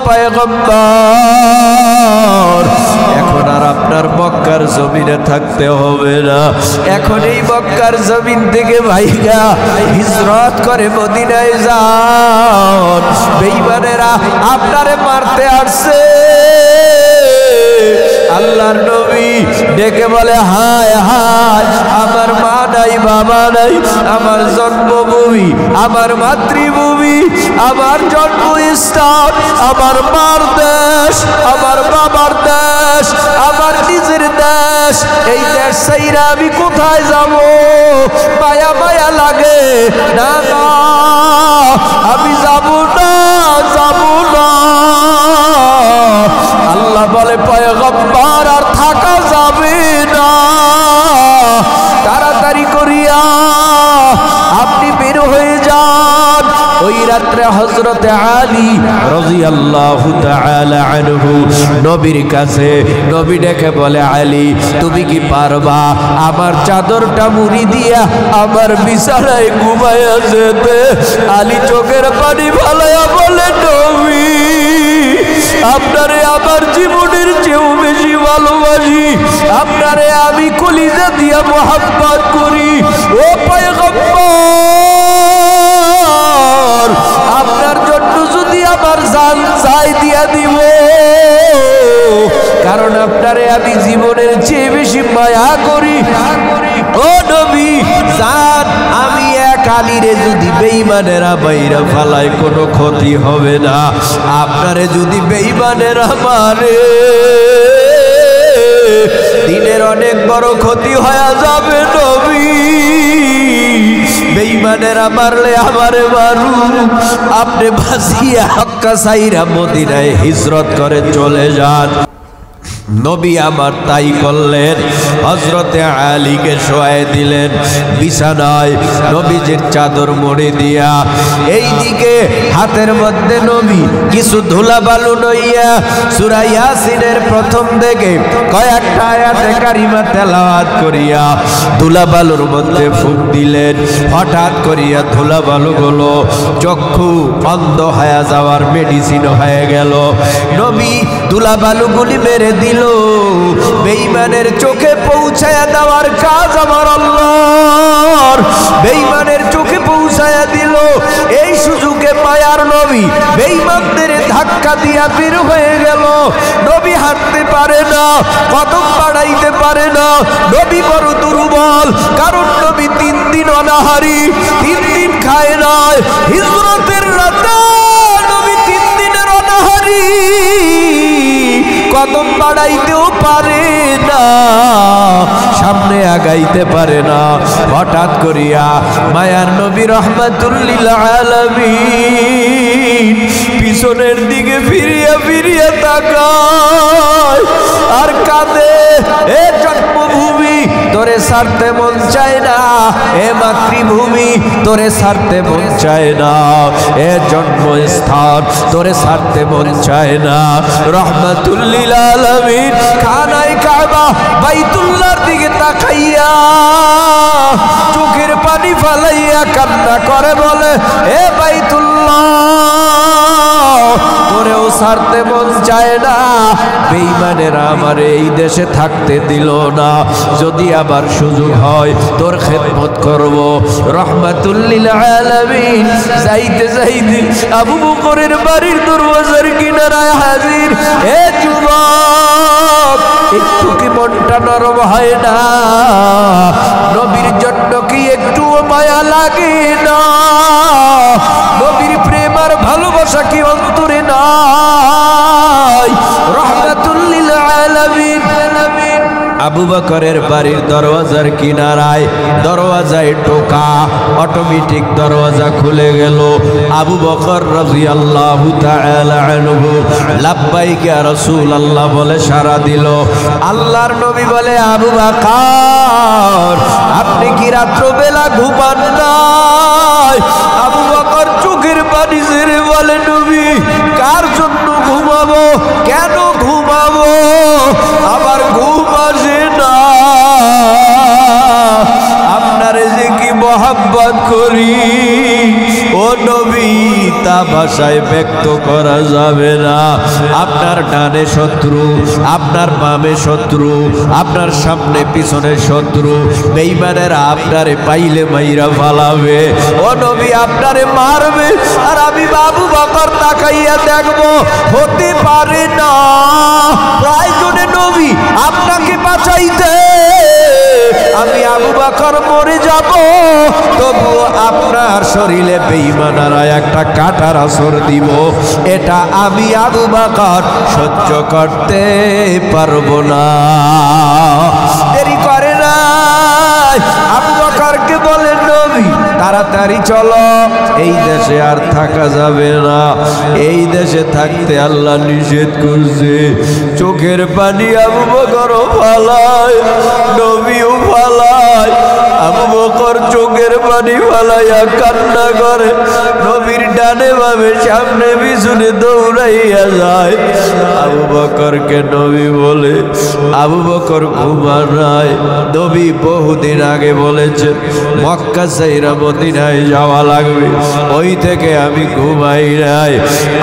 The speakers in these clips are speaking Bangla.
পয়গম্বর এখন আর আপনার মক্কার জমিনে থাকতে হবে না, এখন এই মক্কার জমিন থেকে ভাইগা হিজরত করে মদিনায় যান। বেঈমানেরা আপনারে মারতে আসছে। আল্লাহর নবী ডেকে বলে, হায় হায়, আমার মা নাই, বাবা নাই, আমার জন্মভূমি, আমার মাতৃভূমি, আমার জন্মস্থান, আমার মার দেশ, আমার বাবার দেশ, আমার নিজের দেশ, এই দেশ ছাইরা আমি কোথায় যাব? মায়া মায়া লাগে, না না আমি যাব না, যাব না। আল্লাহ বলে, পয়গম্বর আর থাকা যাবে না, তাড়াতাড়ি করিয়া আপনি বের হয়ে যান। ওই রাত্রে হযরতে আলী রাদিয়াল্লাহু তাআলা আনহু নবীর কাছে, নবী ডেকে বলে, আলী তুমি কি পারবা আমার চাদরটা মুড়ি দিয়া আমার বিছানায় ঘুমাইয়া যেতে? আলী চোখের পানি ফালাইয়া বলে, নবী আপনারে আমার জীবনের চেয়েও বেশি ভালোবাসি, আপনারে আমি কলিজা দিয়া মোহাব্বত করি। ও পয়গম্বর, আপনার জন্য যদি আমার জান চাই দিয়া দিব, কারণ আপনারে আমি জীবনের চেয়ে বেশি মায়া করি। ও নবী জান, আমি এক আলীরে যদি বেঈমানেরা বাইরা ফালায় কোনো ক্ষতি হবে না, আপনারে যদি বেঈমানেরা মারে দিনের অনেক বড় ক্ষতি হয়ে যাবে। নবী বেঈমানেরা মারলে আমারে মারু, আপনি ভাসিয়া মক্কা ছাইরা মদিনায় হিজরত করে চলে যান। নবী আমার তাই করলেন। হযরতে আলীকে শোয়ায় দিলেন বিছানায়, নবীজির চাদর মুড়ি দিয়া এইদিকে হাতের মধ্যে নবী কিছু ধুলা বালু লইয়া সূরা ইয়াসিনের প্রথম থেকে কয়েকটা আয়াতে কারিমা তেলাওয়াত করিয়া ধুলা বালুর মধ্যে ফুঁক দিলেন। হঠাৎ করিয়া ধুলা বালুগুলো চক্ষু অন্ধ হয়ে যাওয়ার মেডিসিন হয়ে গেল। নবী ধুলা বালুগুলি মেরে দিল। বেঈমানের চোখে পৌঁছায়া দেওয়ার কাজ আমার আল্লাহর। বেঈমানের চোখে পৌঁছায়া দিল। এই সুযোগে মায়ার নবী বেঈমানদের ধাক্কা দিয়া বের হয়ে গেল। নবী হাঁটতে পারে না, কদম বাড়াইতে পারে না, নবী বড় দুর্বল। কারণ নবী 3 দিন অনাহারি, 3 দিন খায় নাই। হিজরতের রাতে নবী 3 দিনের অনাহারি, কদম বাড়াইতেও পারে না, সামনে আগাইতে পারে না। হঠাৎ করিয়া মায়ার নবী রাহমাতুল লিল আলামিন পিছনের দিকে ফিরিয়া ফিরিয়া তাকায় আর কাঁদে। এ জন্মভূমি তোরে ছাড়তে মন চায় না, এ মাতৃভূমি তোরে ছাড়তে মন চায় না, এ জন্মস্থান তোরে ছাড়তে মন চায় না। রাহমাতুল লিল আলামিন খানায়ে কাবা বাইতুল্লাহর দিকে তাকাইয়া চোখের পানি ফালাইয়া কান্না করে বলে, এ বাইতুল্লাহ তোরেও ছাড়তে মন চায় না। বেঈমানেরা আমার এই দেশে থাকতে দিল না, যদি আবার সুযোগ হয় তোর খেদমত করব। রাহমাতুল লিল আলামিন যাইতে যাইতে আবু বকরের বাড়ির দরওয়াজার কিনারায় হাজির। এ যুবক, একটু কি মনটা নরম হয় না? নবীর জন্য কি একটু মায়া লাগে না? নবীর প্রেম আর ভালোবাসা কি অন্তরে নাই? রাহমাতুল লিল আলামিন আবু বকরের বাড়ির দরওয়াজার কিনারায় দরওয়াজায় টোকা, অটোমেটিক দরওয়াজা খুলে গেল। আবু বকর রাদিয়াল্লাহু তাআলা আনহু লাব্বাইক ইয়া রাসূলুল্লাহ বলে সাড়া দিল। আল্লাহর নবী বলে, আবু বকর আপনি কি রাত্রবেলা ঘুমান নাই? আবু বকর চোখের পানি ছেড়ে বলে, নবী কার জন্য ঘুমাবো? কেন ঘুমাবো? আমার ঘুম আসে না। আপনারে যে কি মহব্বত করি, ও নবী তা ভাষায় ব্যক্ত করা যাবে না। আপনার ডানে শত্রু, আপনার বামে শত্রু, আপনার সামনে পিছনে শত্রু, বেঈমানেরা আপনারে পাইলে মাইরা ফালাবে। ও নবী আপনারে মারবে, আর আমি আবু বকর তাকাইয়া দেখবো, হতে পারে না। প্রয়োজনে নবী আপনাকে বাঁচাইতে আমি আবু বকর মরে যাব, তবুও আপনার শরীরে বেঈমানরা একটা কাঁটার আসর দিব, এটা আমি আবু বকর সহ্য করতে পারবো না। দেরি করে না, আবু বকরকে বলেন নবী তাড়াতাড়ি চলো, এই দেশে আর থাকা যাবে না, এই দেশে থাকতে আল্লাহ নিষেধ করছে। চোখের পানি আবু বকরও ফালায়, নবীও ফালায়। আবু বকর চোখের পানি ফালাইয়া কান্না করে, নবীর ডানে বামে সামনে পিছনে দৌড়াইয়া যায়। আবু বকরকে নবী বলে, আবু বকর ঘুমান নাই। নবী বহুদিন আগে বলেছেন মক্কা ছাইরা মদিনায় যাওয়া লাগবে, ওই থেকে আমি ঘুমাই নাই।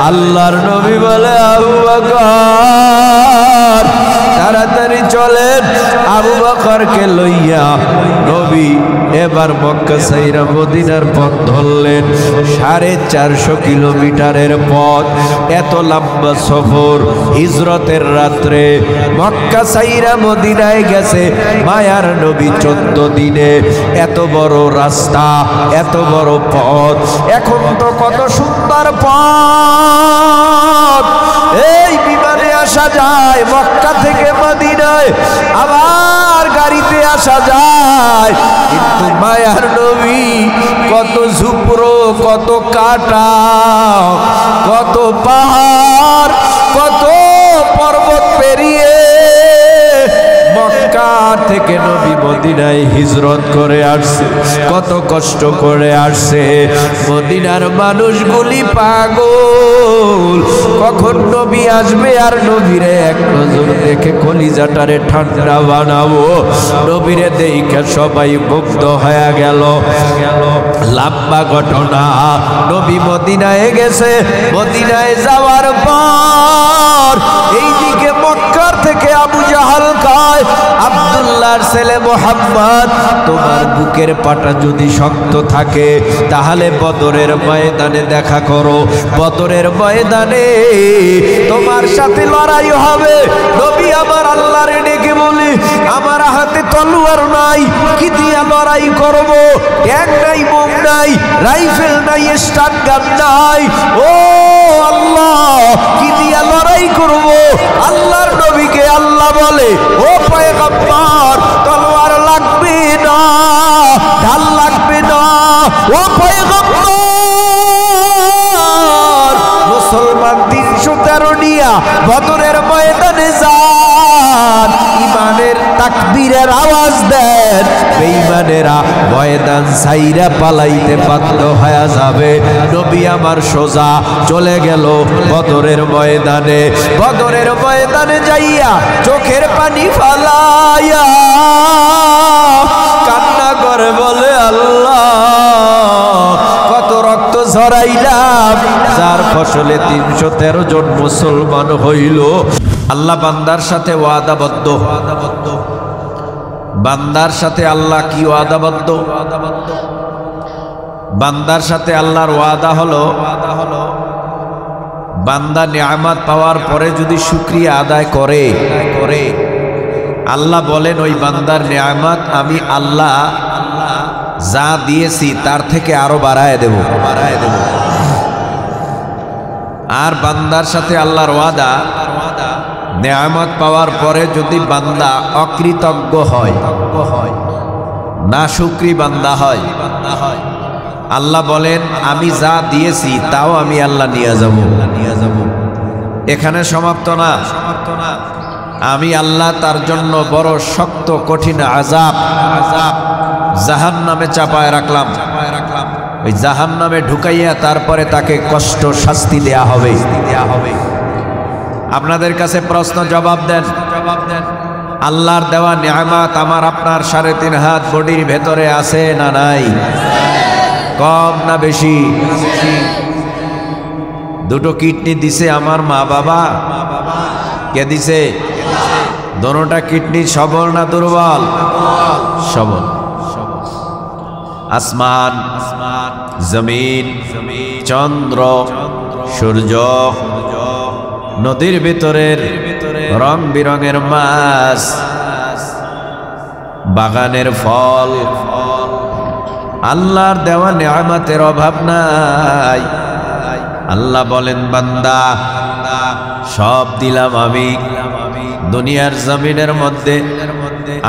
আল্লাহর নবী বলে আবু বকর তাড়াতাড়ি চলেন। আবু বকরকে লইয়া নবী এবার মক্কা ছাইরা মদিনার পথ ধরলেন। 450 কিলোমিটারের পথ, এত লম্বা সফর। হিজরতের রাত্রে মক্কা ছাইরা মদিনায় গেছে মায়ার নবী 14 দিনে। এত বড় রাস্তা, এত বড় পথ, এখন তো কত সুন্দর পথ। এই বিমানে আসা যায় মক্কা থেকে মদিনায়, আবার গাড়িতে আসা যায়, কিন্তু মায়ার নবী কত ঝুপড়ো, কত কাটা, কত পাহাড়, কত পর্বত পেরিয়ে মক্কা থেকে নবী মদিনায় হিজরত করে আসছে, কত কষ্ট করে আসছে। মদিনার মানুষগুলি পাগল, কখন নবী আসবে আর নবীরে এক নজর দেখে কলিজাটারে ঠান্ডা বানাবো। নবীরে দেখে সবাই মুগ্ধ হয়ে গেল। লম্বা ঘটনা, নবী মদিনায় গেছে। মদিনায় যাওয়ার পর এইদিকে মক্কার থেকে আবু জাহাল কয়, আব্দুল্লাহর ছেলে মোহাম্মদ, তোমার বুকের পাটা যদি শক্ত থাকে তাহলে বদরের ময়দানে দেখা করো, বদরের ময়দানে তোমার সাথে লড়াই হবে। নবী আমার আল্লাহর ডেকে বলি, আমার হাতে তলোয়ার নাই, কি দিয়া লড়াই করব? ট্যাঙ্ক নাই, বোম নাই, রাইফেল নাই, স্টান গান নাই। ও আল্লাহ, কি দিয়া লড়াই করব? আল্লাহর নবীকে আল্লাহ বলে, ও পয়গম্বর, তলোয়ার লাগবে না, ঢাল লাগবে না। ও পয়গম্বর, মুসলমান 313 নিয়া বদরের ময়দানে যান, ইমানের তাকবীরের আওয়াজ দেন, বেঈমানেরা ময়দান ছাইরা পালাইতে বাধ্য হয়ে যাবে। নবী আমার সোজা চলে গেল বদরের ময়দানে। বদরের ময়দানে যাইয়া চোখের পানি ফালাইয়া কান্না করে বলে, আল্লাহ কত রক্ত ঝরাইলাম, যার ফসলে 313 জন মুসলমান হইল। আল্লাহ বান্দার সাথে ওয়াদাবদ্ধ। বান্দার সাথে আল্লাহ কি ওয়াদাবদ্ধ? বান্দার সাথে আল্লাহর ওয়াদা হলো, বান্দা নিয়ামত পাওয়ার পরে যদি শুকরিয়া আদায় করে, আল্লাহ বলেন ওই বান্দার নিয়ামত আমি আল্লাহ যা দিয়েছি তার থেকে আরো বাড়ায় দেব। আর বান্দার সাথে আল্লাহর ওয়াদা, নিয়ামত পাওয়ার পরে যদি বান্দা অকৃতজ্ঞ হয়, না শুকরি বান্দা হয়, আল্লাহ বলেন আমি যা দিয়েছি তাও আমি আল্লাহ নিয়ে যাব। এখানে সমাপ্ত না, আমি আল্লাহ তার জন্য বড় শক্ত কঠিন আযাব জাহান্নামে চাপায় রাখলাম। ওই জাহান্নামে ঢুকাইয়া তারপরে তাকে কষ্ট শাস্তি দেয়া হবে। আপনাদের কাছে প্রশ্ন, জবাব দেন। আল্লাহর দেওয়া নিয়ামত আমার আপনার 3.5 হাত বডির ভেতরে আছে না নাই? কম না বেশি? দুটো কিডনি দিছে আমার মা বাবা। কে দিছে? দোনোটা কিডনি সবল না দুর্বল? সবল। আসমান, জমিন, চন্দ্র, সূর্য, নদীর ভিতরের রং বিরঙের মাছ, বাগানের ফল, আল্লাহর দেওয়া নেয়ামতের অভাব নাই। আল্লাহ বলেন, বান্দা সব দিলাম আমি দুনিয়ার জমিনের মধ্যে।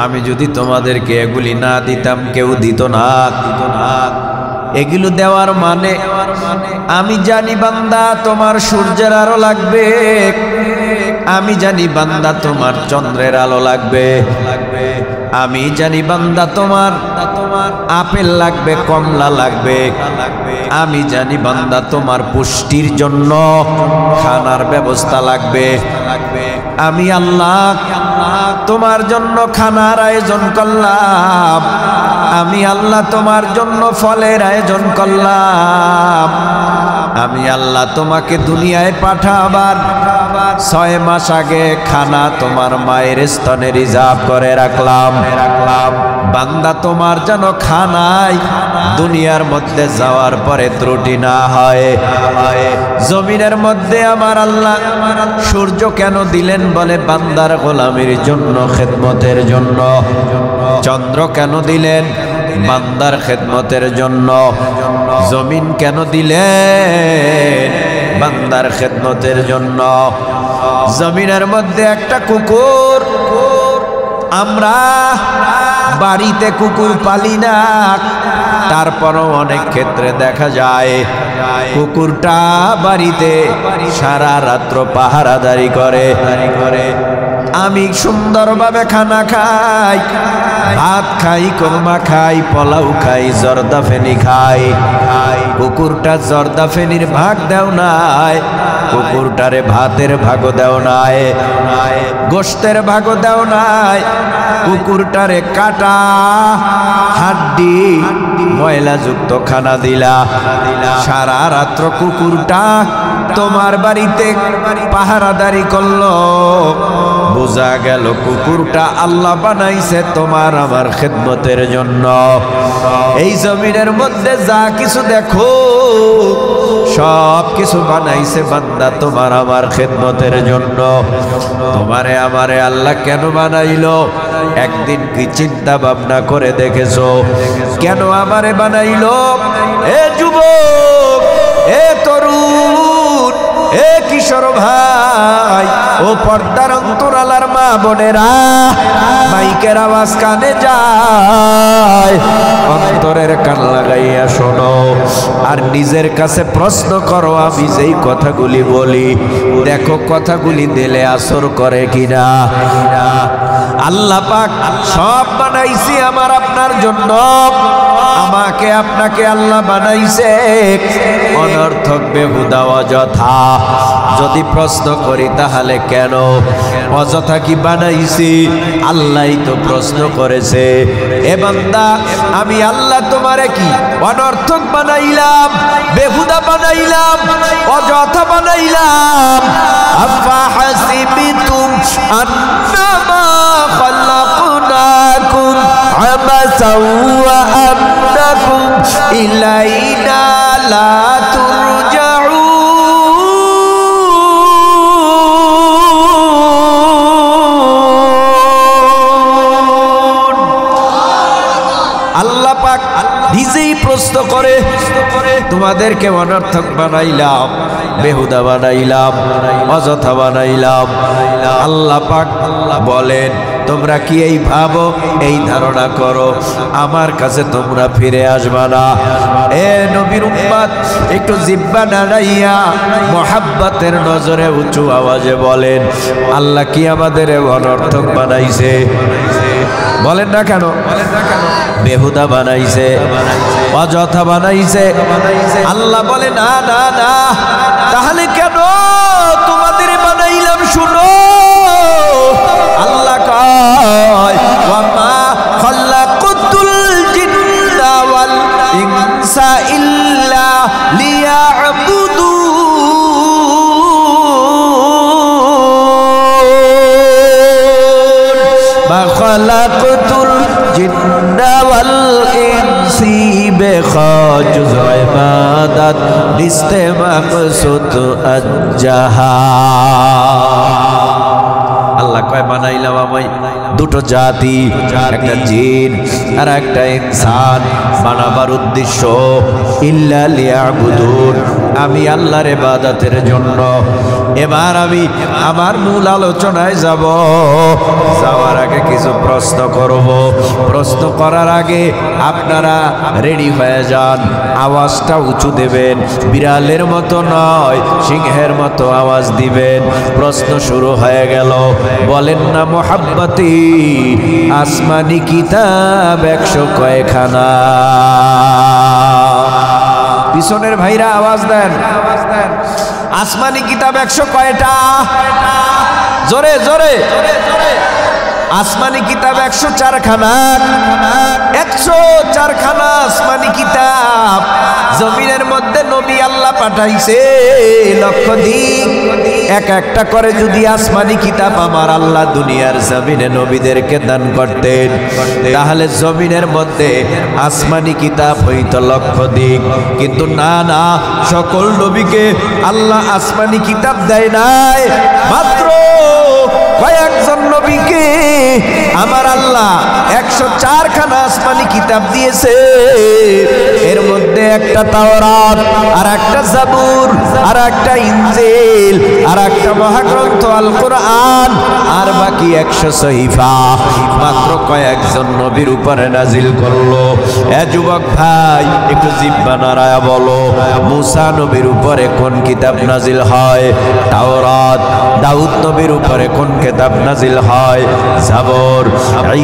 আমি যদি তোমাদেরকে এগুলি না দিতাম কেউ দিত না। এগুলো দেওয়ার মানে আমি জানি বান্দা তোমার সূর্যের আলো লাগবে, আমি জানি বান্দা তোমার চন্দ্রের আলো লাগবে, আমি জানি বান্দা তোমার আপেল লাগবে, কমলা লাগবে, আমি জানি বান্দা তোমার পুষ্টির জন্য খানার ব্যবস্থা লাগবে। আমি আল্লাহ তোমার জন্য খানার আয়োজন করলাম, আমি আল্লাহ তোমার জন্য ফলের আয়োজন করলাম, আমি আল্লাহ তোমাকে দুনিয়ায় পাঠাবার 6 মাস আগে খানা তোমার মায়ের স্তনে রিজার্ভ করে রাখলাম। বান্দা তোমার যেন খানায় দুনিয়ার মধ্যে যাওয়ার পরে ত্রুটি না হয়। জমিনের মধ্যে আমার আল্লাহ সূর্য কেন দিলেন? বলে বান্দার গোলামির জন্য, খেদমতের জন্য। চন্দ্র কেন দিলেন? বান্দার খেদমতের জন্য। জমিন কেন দিলেন? বান্দার খেদমতের জন্য। জমিনের মধ্যে একটা কুকুর, আমরা বাড়িতে কুকুর পালি না, তারপরও অনেক ক্ষেত্রে দেখা যায় কুকুরটা বাড়িতে সারা রাত্র পাহারাদারি করে। আমি সুন্দরভাবে খানা খাই, ভাত খাই, কোরমা খাই, পোলাও খাই, জর্দা ফেনি খাই, কুকুরটা জর্দা ফেনির ভাগ দেও নাই, কুকুরটারে ভাতের ভাগও দেও নাই, গোশতের ভাগও দেও নাই, কুকুরটারে কাটা হাড্ডি ময়লা যুক্ত খানা দিলা। সারা রাত্র কুকুরটা তোমার বাড়িতে পাহারাদারি করলো। বোঝা গেল কুকুরটা আল্লাহ বানাইছে তোমার আমার খেদমতের জন্য। এই জমিনের মধ্যে যা কিছু দেখো সব কিছু বানাইছে বান্দা তোমার আমার খেদমতের জন্য। তোমারে আমারে আল্লাহ কেন বানাইলো? একদিন কি চিন্তা ভাবনা করে দেখেছো কেন আমারে বানাইলো? এ যুবক, এ তরুণ, এ কিশোর ভাই, ও পর্দার অন্তরালার মা বোনেরা, মাইকের আওয়াজ কানে যায়, অন্তরের কান লাগাইয়া শোনো আর নিজের কাছে প্রশ্ন করো। আমি যেই কথাগুলি বলি দেখো কথাগুলি দিলে আসর করে কিনা। আল্লাহ পাক সব বানাইছি আমার আপনার জন্য, আমাকে আপনাকে আল্লাহ বানাইছে অনর্থক বেহুদা অযথা। যদি প্রশ্ন করি তাহলে কেন অযথা কি বানাইছি? আল্লাহই তো প্রশ্ন করেছে, এ বান্দা আমি আল্লাহ তোমারে কি অনর্থক বানাইলাম, বেহুদা বানাইলাম, অযথা বানাইলাম? আফা হাসিবিতুম আন্নামা খালাকনাকুম আবাসা ওয়া আন্নাকুম ইলাইনা লা তুরজাউন। আল্লাহ পাক নিজেই প্রশ্ন করে, তোমাদেরকে অনর্থক বানাইলাম, বেহুদা বানাইলাম, অযথা বানাইলাম? আল্লাহ পাক বলেন, তোমরা কি এই ভাবো, এই ধারণা করো আমার কাছে তোমরা ফিরে আসবা না? এ নবীর উম্মত, একটু জিহ্বা নাড়াইয়া মোহাব্বতের নজরে উঁচু আওয়াজে বলেন, আল্লাহ কি আমাদের অনর্থক বানাইছে? বলেন না কেন? বেহুদা বানাইছে, অযথা বানাইছে? আল্লাহ বলে না না না। তাহলে কেন তোমাদের বানাইলাম? শুনো, আল্লাহ কয়, ওয়ামা খালাকুতুল জিন্না ওয়াল ইনসা ইল্লা লিয়াবুদুন। মা খালাকতুল জিন্না ওয়াল ইনসি বেখাজুজ ইবাদাত লিস্তে মাকসুদ আজ্জাহা। আল্লাহ কয় বানাইলাম আমি দুটো জাতি, একটা জিন আর একটা ইনসান, বানাবার উদ্দেশ্য ইল্লা লিয়াবুদুন, আমি আল্লাহর ইবাদতের জন্য। এবার আমি আমার মূল আলোচনায় যাব। যাওয়ার আগে কিছু প্রশ্ন করব। প্রশ্ন করার আগে আপনারা রেডি হয়ে যান, আওয়াজটা উঁচু দেবেন, বিড়ালের মতো নয় সিংহের মতো আওয়াজ দিবেন। প্রশ্ন শুরু হয়ে গেল। বলেন না মোহাব্বতি আসমানি কিতাব 100 কয়খানা? পিছনের ভাইরা আওয়াজ দেন। আসমানি কিতাব 100 কয়টা? জোরে জোরে। আসমানি কিতাব 104 খানা। 104 খানা আসমানি কিতাব। জমিনের মধ্যে নবী আল্লাহ পাঠাইছে লক্ষাধিক। এক একটা করে যদি আসমানি কিতাব আমার আল্লাহ দুনিয়ার জমিনে নবীদেরকে দান করতেন, তাহলে জমিনের মধ্যে আসমানি কিতাব হইতো লক্ষাধিক। কিন্তু না না, সকল নবীকে আল্লাহ আসমানি কিতাব দেয় নাই, মাত্র কয়েকজন নবীকে আমার আল্লাহ 104 খানা আসমানি কিতাব দিয়েছে। এর মধ্যে একটা তাওরাত, আর একটা জাবুর, আর একটা ইনজিল, আর একটা মহাগ্রন্থ আল কোরআন, আর বাকি 100 সহিফা মাত্র কয়েকজন নবীর উপরে নাজিল করলো। এ যুবক ভাই, একটু জিহ্বা নাড়ায়া বলো, মুসা নবীর উপরে কোন কিতাব নাজিল হয়? তাওরাত। দাউদ নবীর উপরে কোন কিতাব নাজিল হয়? জাবর।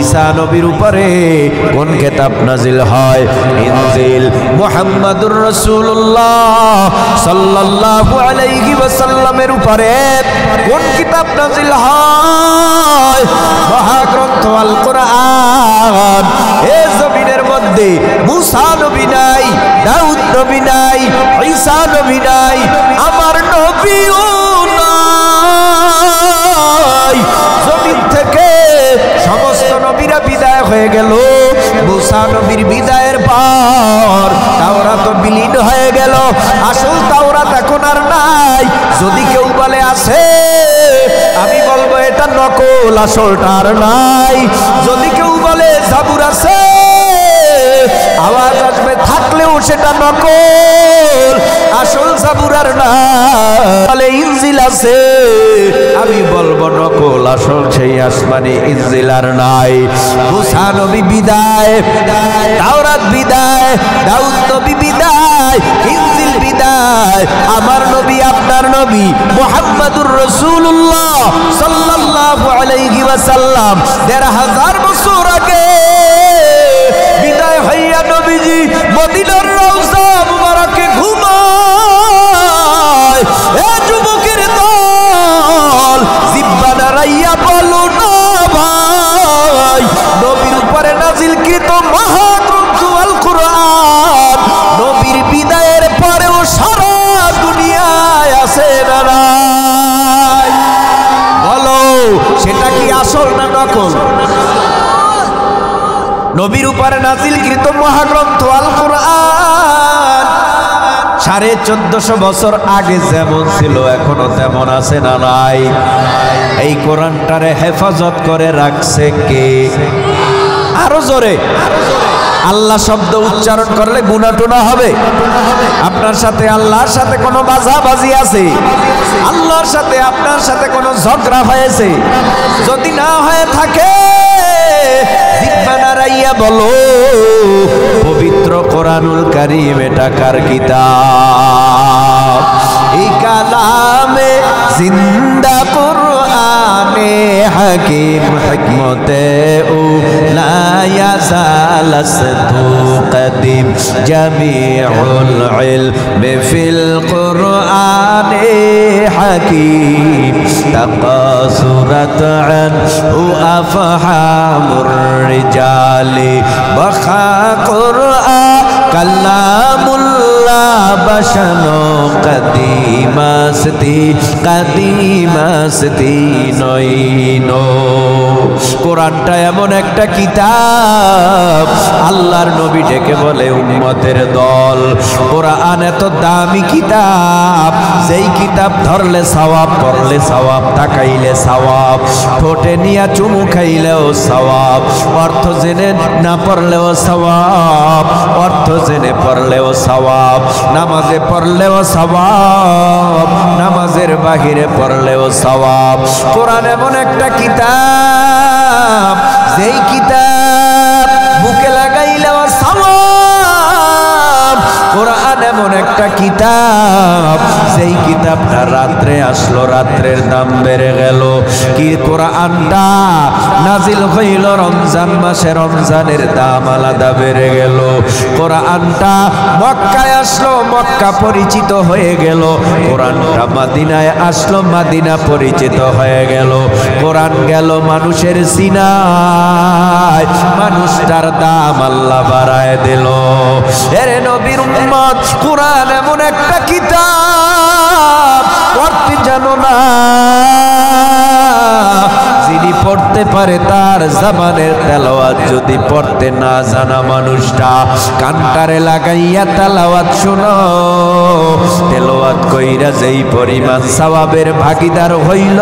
ঈসা নবীর উপরে কোন কিতাব নাজিল হয়? ইনজিল। মুহাম্মাদুর রাসূলুল্লাহ সাল্লাল্লাহু আলাইহি ওয়াসাল্লামের উপরে কোন কিতাব নাজিল হয়? মহাগ্রন্থ আল কোরআন। এই জমিনের মধ্যে মুসা নবী নাই, দাউদ নবী নাই, ঈসা নবী নাই, আমার নবীও নাই। জমিন থেকে সমস্ত নবীরা বিদায় হয়ে গেল। মুসা নবীর বিদায়ের পর তাওরাত বিলীন হয়ে গেল। আসল তাওরাত এখন আর নাই। যদি কেউ বলে আছে, আমি বলবো এটা নকল, আসলটা আর নাই। যদি কেউ বলে জাবুর আছে, আওয়াজ আসবে, থাকলেও সেটা নকল, আসল জাবুর আর নাই। বলে ইনজিল আছে, আমি বলবো নকল, আসল সেই আসমানি ইনজিল আর নাই। মুসা নবী বিদায়, তাওরাত বিদায়, দাউদ নবী বিদায়, ইনজিল বিদায়। আমার নবী, আপনার নবী মুহাম্মাদুর রাসূলুল্লাহ সাল্লাল্লাহু আলাইহি ওয়াসাল্লাম ১৫০০ বছর আগে বিদায় হইয়া নবীজি মদিনার রওজা মুবারকে ঘুমায়। এ যুবকের দল, জিহ্বা নাড়াইয়া বলো না ভাই, নবীর উপরে নাজিলকৃত মহাগ্রন্থ আল কোরআন নবীর বিদায়ের পরেও সারা দুনিয়ায় আছে না নাই? বলো, সেটা কি আসল না নকল? নবীর উপরে নাজিলকৃত মহাগ্রন্থ আল কোরআন 1450 বছর আগে যেমন ছিল এখনো তেমন আছে না নাই? এই কোরআনটারে হেফাজত করে রাখছে কে? আরো জোরে। আল্লাহ শব্দ উচ্চারণ করলে গুনাহ টুনা হবে? আপনার সাথে আল্লাহর সাথে কোনো বাজাবাজি আছে? আল্লাহর সাথে আপনার সাথে কোনো ঝগড়া হয়েছে? যদি না হয়ে থাকে, জিহ্বা নাড়াইয়া বলো, পবিত্র কোরআনুল কারীম এটা কার কিতাব? এই কালামে জিন্দা কোরআনে হাকিম হিকমতে ও লা ইয়াজালাসতু কদিম জামিউল ইলমি ফিল কোরআনে হাকিম তাকাসুরাত আনহু আফহামুর রিজালি বখা কোরআন কালামুল্লাহ বাশানো কদিমাসতি কদিমাসতি নইনো কোরআনটা এমন একটা কিতাব, আল্লাহর নবী ডেকে বলে উম্মতের দল, কোরআন এত দামি কিতাব, যেই কিতাব ধরলে সওয়াব, পড়লে সওয়াব, তাকাইলে সওয়াব, ঠোঁটে নিয়া চুমু খাইলেও সওয়াব, অর্থ জেনে না পড়লেও সওয়াব, অর্থ জেনে পড়লেও সওয়াব, নামাজে পড়লেও সওয়াব, নামাজের বাহিরে পড়লেও সওয়াব। কোরআন এমন একটা কিতাব, যেই কিতাব বুকে লাগাইলেও সওয়াব। কোরআন এমন একটা কিতাব, যেই কিতাবটা রাত্রে আসলো, রাত্রের দাম বেড়ে গেল। কি কোরআনটা নাজিল হইল রমজান মাসে, রমজানের দাম আলাদা বেড়ে গেল। কোরআনটা মক্কায় আসলো, মক্কা পরিচিত হয়ে গেল। কোরআনটা মাদিনায় আসলো, মাদিনা পরিচিত হয়ে গেল। কোরআন গেল মানুষের সিনায়, মানুষটার দাম আল্লাহ বাড়ায় দিল। এরে নবীর উম্মত, কোরআন এমন একটা কিতাব, পড়তে জানো না, যিনি পড়তে পারে তার জবানের তেলাওয়াত যদি পড়তে না জানা মানুষটা কানটারে লাগাইয়া তেলাওয়াত শোনো, তেলাওয়াত কইরা যেই পরিমাণ সওয়াবের ভাগীদার হইল,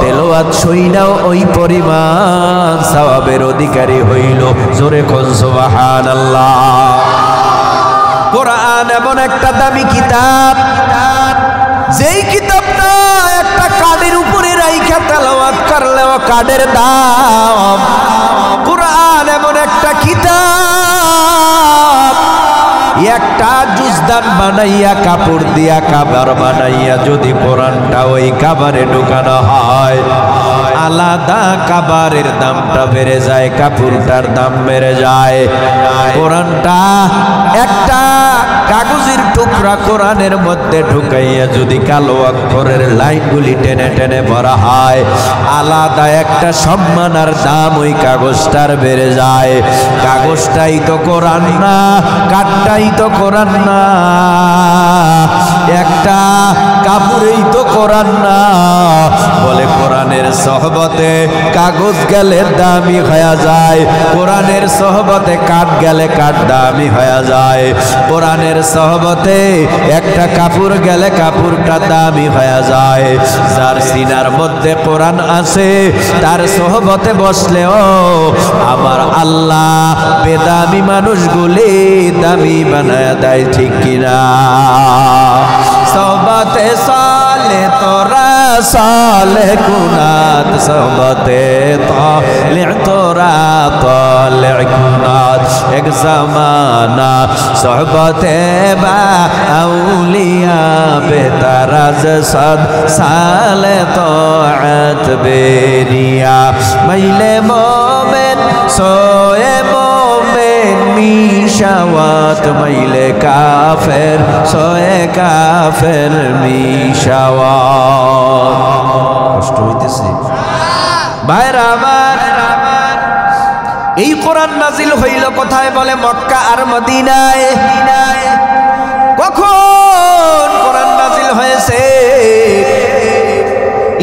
তেলাওয়াত শুইনাও ওই পরিমাণ সওয়াবের অধিকারী হইল। জোরে কোন সুবহানাল্লাহ। কোরআন এমন একটা দামি কিতাব, যেই কিতাবটা একটা কার্ডের উপরে রাইখা তেলাওয়াত করলেও কার্ডের দাম। কোরআন এমন একটা কিতাব, একটা জুজদান বানাইয়া কাপড় দিয়া কাবার বানাইয়া যদি কোরআনটা ওই কাবারে ঢুকানো হয়, আলাদা কাবারের দামটা বেড়ে যায়, কাপড়টার দাম বেড়ে যায়। কোরআনটা একটা কাগজের টুকরা কোরআনের মধ্যে ঢুকাইয়া যদি কালো অক্ষরের লাইনগুলি টেনে টেনে ভরা হয়, আলাদা একটা সম্মান আর দাম ওই কাগজটার বেড়ে যায়। কাগজটাই তো কোরআন না, কাঠটাই তো কোরআন না, একটা কাপড়েই তো কোরআন না। বলে কোরআনের সহবতে কাগজ গেলে দামি হয়ে যায়, কোরআনের সহবতে কাঠ গেলে কাঠ দামি হয়ে যায়, কোরআনের সহবতে একটা কাপড় গেলে কাপড়টা দামি হয়ে যায়। যার সিনার মধ্যে কোরআন আছে তার সহবতে বসলেও আমার আল্লাহ বেদামি মানুষগুলি দামি বানায় দেয়, ঠিক কিনা? সহবতে সালে তোরা সালে কুনাত, সহবতে তালে তোরা তালে কুনাত। এক জামানা সহবতে বা আউলিয়া বেতারাজ সদ সালে তোআত বেরিয়া। মাইলে মোমেন সোয়ে মোমেন মিশাওয়াত, মাইলে কাফের সোয়ে কাফের মিশাওয়াত। কষ্ট হইতেছে ভাইরা আমার। এই কোরআন নাজিল হইল কোথায়? বলে মক্কা আর মদিনায়। কখন কোরআন নাজিল হয়েছে?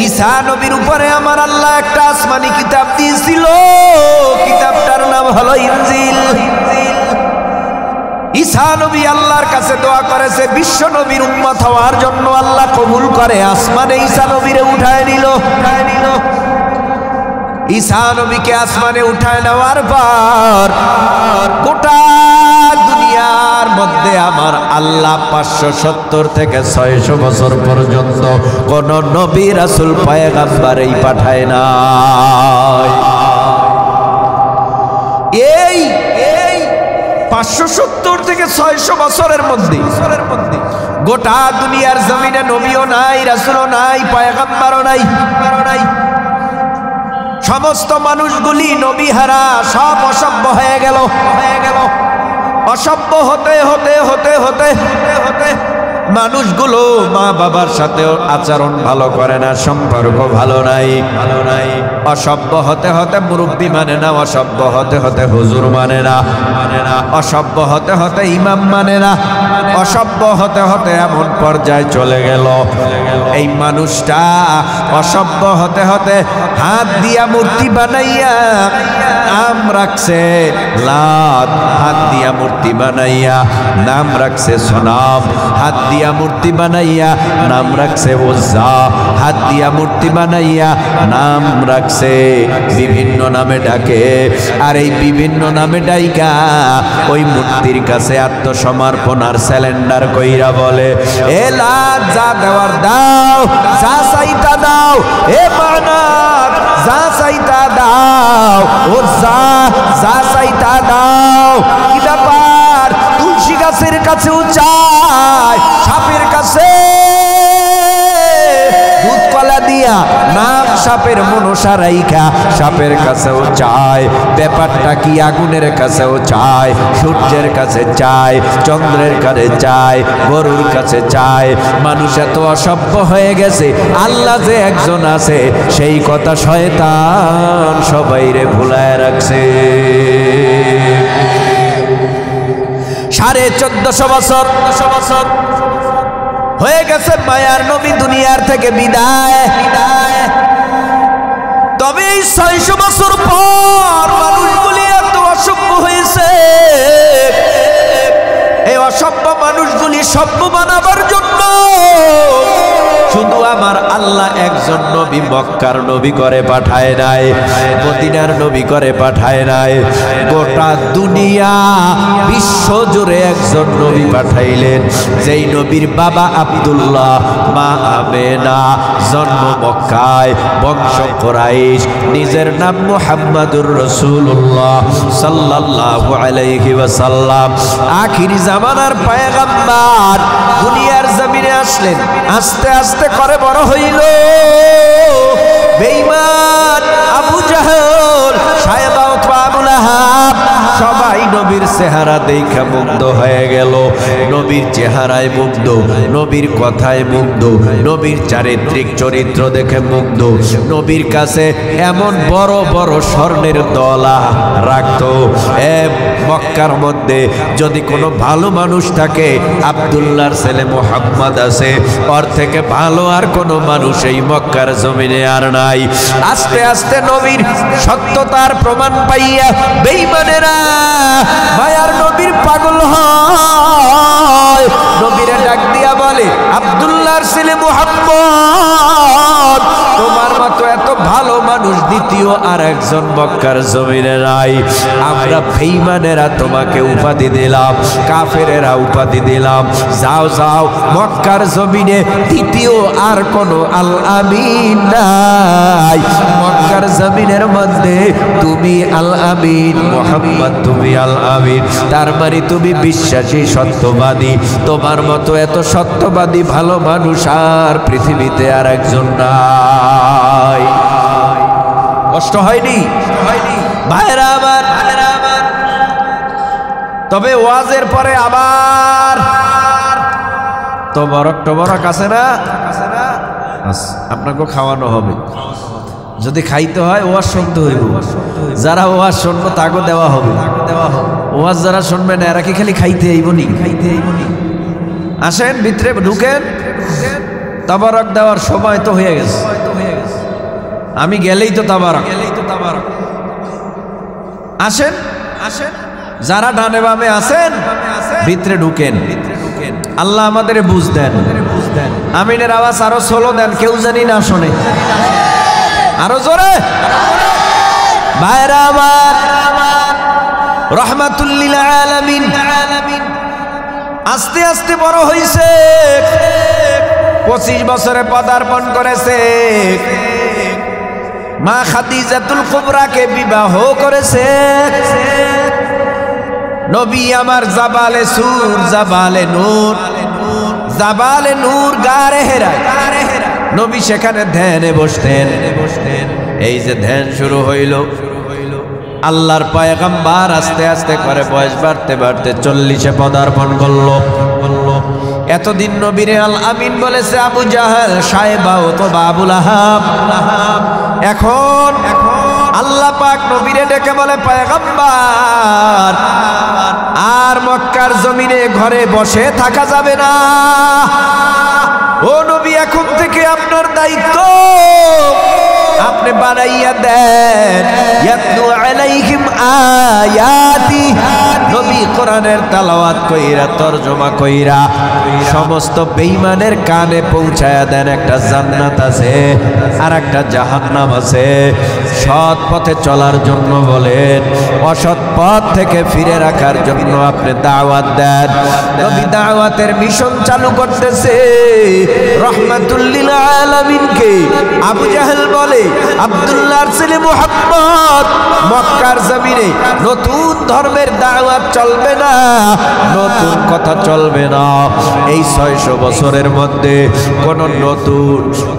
ঈসা নবীর উপরে আমার আল্লাহ একটা আসমানি কিতাব দিয়েছিল, কিতাবটার নাম হলো ইনজিল। ঈসা নবী আল্লাহর কাছে দোয়া করেছে বিশ্ব নবীর উম্মত হওয়ার জন্য, আল্লাহ কবুল করে আসমানে ঈসা নবীরে উঠায় নিল। ঈসা নবীকে আসমানে উঠায় নেওয়ার পর গোটা দুনিয়ার মধ্যে আমার আল্লাহ 570 থেকে 600 বছর পর্যন্ত কোন নবী রাসূল পয়গম্বরই পাঠায় নাই। এই 570 থেকে 600 বছরের মধ্যে গোটা দুনিয়ার জমিনে নবীও নাই, রাসূলও নাই, পয়গম্বরও নাই। সমস্ত মানুষগুলি নবী হারা, সব অসভ্য হয়ে গেল। অসভ্য হতে হতে হতে হতে হতে মানুষগুলো মা বাবার সাথে আচরণ ভালো করে না, সম্পর্ক ভালো নাই। অসভ্য হতে হতে মুরব্বী মানে না, অসভ্য হতে হতে হুজুর মানে না, অসভ্য হতে হতে ইমাম মানে না, অসভ্য হতে হতে এমন পর্যায়ে চলে গেল এই মানুষটা অসভ্য হতে হতে হাত দিয়া মূর্তি বানাইয়া নাম রাখছে লাত, হাত দিয়া মূর্তি বানাইয়া নাম রাখছে সনাম, হাত দিয়া মূর্তি বানাইয়া নাম রাখছে ওজ্জা, হাত দিয়া মূর্তি বানাইয়া নাম রাখছে বিভিন্ন নামে ডাকে। আর এই বিভিন্ন নামে ডাইকা ওই মূর্তির কাছে আত্মসমর্পণ আর স্যালেন্ডার কইরা বলে, এ লাত যা দেওয়ার দাও, যা চাইতা দাও, এ মানাত যা চাইতা দাও, ওজ্জা যা চাইতা দাও। কি ব্যাপার? তুলসী গাছের কাছেও চায়, সাপের কাছে দুধ কলা দিয়া নাম সাপের মনসা রাইখা সাপের কাছেও চায়। ব্যাপারটা কি? আগুনের কাছেও চায়, সূর্যের কাছে চায়, চন্দ্রের কাছে চায়, গরুর কাছে চায়। মানুষ এত অসভ্য হয়ে গেছে, আল্লাহ যে একজন আছে সেই কথা শয়তান সবাইরে ভুলায় রাখছে। 1450 বছর হয়ে গেছে মায়ার নবী দুনিয়ার থেকে বিদায়। তবে এই 600 বছর পর মানুষগুলি এত অসভ্য হয়েছে। এই অসভ্য মানুষগুলি সভ্য বানাবার জন্য শুধু আমার আল্লাহ একজন নবী মক্কার নবী করে পাঠায় নাই, মদিনার নবী করে পাঠায় নাই, গোটা দুনিয়া বিশ্ব জুড়ে একজন নবী পাঠাইলেন। যেই নবীর বাবা আব্দুল্লাহ, মা আমেনা, জন্ম মক্কায়, বংশ কুরাইশ, নিজের নাম মুহাম্মাদুর রাসূলুল্লাহ সাল্লাল্লাহু আলাইহি ওয়াসাল্লাম। আখির জামানার পয়গম্বর দুনিয়ার জমিনে আসলেন। আস্তে আস্তে করে বড় হইল বেঈমান আবু জাহল, সায়বা, উতবা, আবু লাহাব সবাই নবীর চেহারা দেখে মুগ্ধ হয়ে গেল। নবীর চেহারায় মুগ্ধ, নবীর কথায় মুগ্ধ, নবীর চারিত্রিক চরিত্র দেখে মুগ্ধ। নবীর কাছে এমন বড় বড় স্বর্ণের দলা রাখতো। মক্কার মধ্যে যদি কোনো ভালো মানুষ থাকে, আব্দুল্লাহর ছেলে মুহাম্মদ আছে, ওর থেকে ভালো আর কোনো মানুষ এই মক্কার জমিনে আর নাই। আস্তে আস্তে নবীর সত্যতার প্রমাণ পাইয়া বেঈমানেরা মায়ার নবীর পাগল হয়। নবীরে ডাক দিয়া বলে, আব্দুল্লাহর ছেলে মুহাম্মদ, তোমার মতো এত ভালো মানুষ দ্বিতীয় আর একজন মক্কার জমিনে নাই। আমরা বেঈমানেরা তোমাকে উপাধি দিলাম, কাফেরেরা উপাধি দিলাম, যাও যাও মক্কার জমিনে দ্বিতীয় আর কোনো আল আমিন নাই। মক্কার জমিনের মধ্যে তুমি আল আমিন, মুহাম্মদ তুমি আল আমিন। তার মানে তুমি বিশ্বাসী, সত্যবাদী। তোমার মতো এত সত্যবাদী ভালো মানুষ আর পৃথিবীতে আর একজন নাই। কষ্ট হয়নি ভাইরা আমার? তবে ওয়াজের পরে আবার তবরক আছে না? আপনাকে খাওয়ানো হবে। যদি খাইতে হয় ওয়াজ শুনতে হইব। যারা ওয়াজ শুনবো তাকে দেওয়া হবে। ওয়াজ যারা শুনবে না এরা কি খালি খাইতে আইবনি? আসেন ভিতরে ঢুকেন, তবরক দেওয়ার সময় তো হয়ে গেছে। আমি গেলেই তো তবরক। আসেন যারা ডানে বামে আছেন ভিতরে ঢুকেন। আল্লাহ আমাদের বুঝ দেন। আমিনের আওয়াজ আরো সোলো দেন, কেউ জানি না শোনে। আরো জোরে। ভাইরা আমার, রহমাতুল লিল আলামিন আস্তে আস্তে বড় হইছে। 25 বছরে পদার্পণ করেছে। মা খাদিজাতুল কুবরাকে বিবাহ করেছে। নবী আমার জাবালে সুর, জাবালে নূর, জাবালে নূর গারে হেরা, নবী সেখানে ধ্যানে বসতেন। এই যে ধ্যান শুরু হইল, আল্লাহর পয়গম্বর আস্তে আস্তে করে বয়স বাড়তে বাড়তে 40-এ পদার্পণ করলো। এতদিন নবীরে আল আমিন বলেছে আবু জাহেল, সাহেবা অথবা আবুল আহাব। এখন আল্লাহ পাক নবীরে ডেকে বলে, পয়গম্বর, আর মক্কার জমিনে ঘরে বসে থাকা যাবে না। ও নবী, এখন থেকে আপনার দায়িত্ব, আপনি বানাইয়া দেন ইয়াতলু আলাইহিম আয়াতি, নবী কোরআনের তেলাওয়াত কইরা তরজমা কইরা সমস্ত বেঈমানের কানে পৌঁছায়া দেন। একটা জান্নাত আছে আর একটা জাহান্নাম আছে। সৎ পথে চলার জন্য বলেন, অসৎ পথ থেকে ফিরে রাখার জন্য আপনি দাওয়াত দেন। নবী দাওয়াতের মিশন চালু করতেছে। রহমাতুল লিল আলামিনকে আবু জাহেল বলে, আব্দুল্লাহর ছেলে মুহাম্মদ, মক্কার জমিনে নতুন ধর্মের দাওয়াত চলবে না, নতুন কথা চলবে না। এই 600 বছরের মধ্যে